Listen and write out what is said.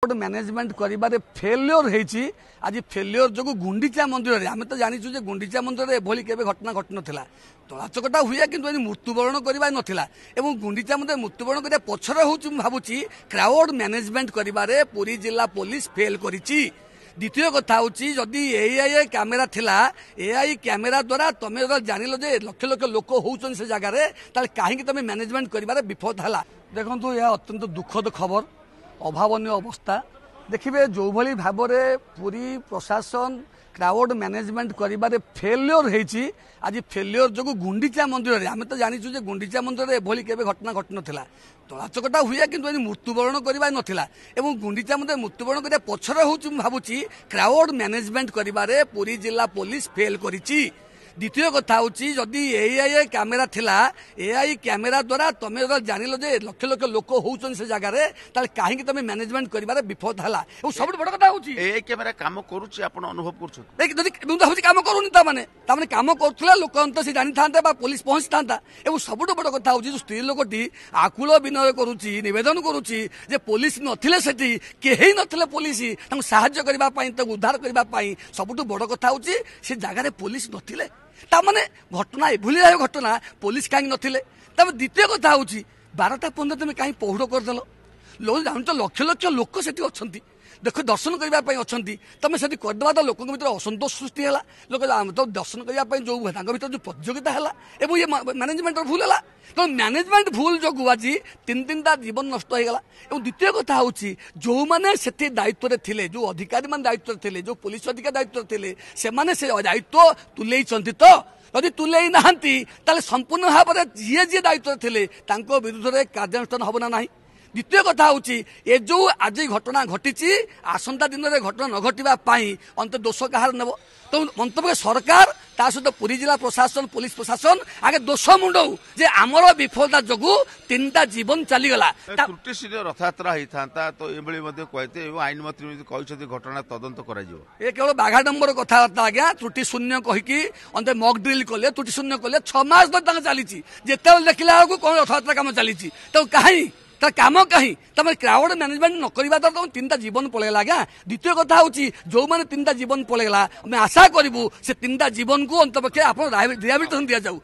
Management करिबारे failure होईची आज failure जो गुंडीचा मंदिर रे आमे तो जानिछु जे गुंडीचा मंदिर रे एभली केबे घटना घटनथिला तलाचकटा हुए किंतु मृत्युवरण करबा नथिला एवं गुंडीचा मंदिर मृत्युवरण करिया पछरे होउची भाबुची क्राउड मैनेजमेंट करिबारे पुरी जिला पुलिस फेल करिची। द्वितीय कथा होची जदि एआई कैमेरा थिला एआई कैमेरा द्वारा तमे जानिलो जे लक्ष लक्ष लोक होउचन से जगह रे ताले काहेकि तमे मैनेजमेंट करिबारे विफल हला। देखंतु यह अत्यंत दुखद खबर अभावनीय अवस्था देखिए जो भली भाव में पूरी प्रशासन क्राउड मैनेजमेंट करिबारे फेल्योर होईची आज फेल्योर जो गुंडीचा मंदिर रे आमे तो जानिछु जे गुंडीचा मंदिर रे एभली केबे घटना घटनथिला तलाचकटा हुए किंतु मृत्युवरण करबा नथिला एवं गुंडीचा मंदिर मृत्युवरण करिया पछरे होउची भाबुची क्राउड मैनेजमेंट करिबारे पुरी जिला पुलिस फेल करिची। द्वितीय कथा होची जदि एआई कैमेरा थिला एआई कैमेरा द्वारा तमे जानिलो जे लक्ष लक्ष लोक होउचन से जगह रे ताले काहेकि तमे मैनेजमेंट करिबारे विफल हला। ओ सब बड़ कथा होची एआई कैमेरा काम करूची आपण अनुभव करछु ए जदि होची काम करूनी ता माने काम करथला लोक अंत से जानि थांता बा पुलिस पहुंच थांता एवं सबुठ बड़ कथा होची जो स्त्री लोकटी आकुल विनय करूची निवेदन करूची जे पुलिस नथिले सेठी केही नथिले पुलिस तांको सहाय्य करबा पई तांको उद्धार करबा पई सबुठ बड़ कथा होची से जगह रे पुलिस नथिले ताने घटना एभली घटना पुलिस कहीं नथिले। तब द्वितीय कथा होची 12टा 15 तुम कहीं पहुड़ करदेल लोग जान लक्ष लक्ष लोक से अच्छी देख दर्शन करने अच्छा तुम से करदे तो लोक भर असंतोष सृष्टि है लोक तो दर्शन करने जो भर जो प्रतियोगिता है ये मैनेजमेंट भूल है तो मैनेजमेंट भूल जो आज 3-3टा जीवन नष्ट हो गला। द्वितीय कथा होची जो माने सेठी दायित्व रे थिले जो अधिकारी मान दायित्व रे थिले जो पुलिस अधिकारी दायित्व रे थिले से माने से दायित्व तुलेई चंती तो यदि तुलेई नाहंती ताले संपूर्ण भाव में जी जी दायित्व रे थिले तांको विरुद्ध रे कार्यानुष्ठान हबो ना नाही। द्वितीय कथा होची ए जो आज घटना घटी आसंता दिन में घटना न घटवा अंत दोष कहार नेब तो मंतव्य सरकार ता सहित पुरी जिला प्रशासन पुलिस प्रशासन आगे दोष मुंडौ जे आमर विफलता जोगु 3टा जीवन चलीगला। त्रुटि शून्य रथयात्रा होता तो ये कहते आईन मंत्री कहते घटना तदंत कर केवल बाघाडंबर कथबार्ता आज्ञा त्रुटि शून्य कहीकि अंत मक ड्रिल कले त्रुटि शून्य कले 6 मास चली जिते देखला कौन रथयात्रा कम चली तो कहीं तो काम कहीं तुम क्राउड मैनेजमेंट न करवा तो 3टा जीवन पलैला आज्ञा। द्वितीय कथा होची जो माने 3टा जीवन पलैला आशा करूँ से 3टा जीवन को अंत पक्षे आप रिहाबिलिटेशन दि जाऊ।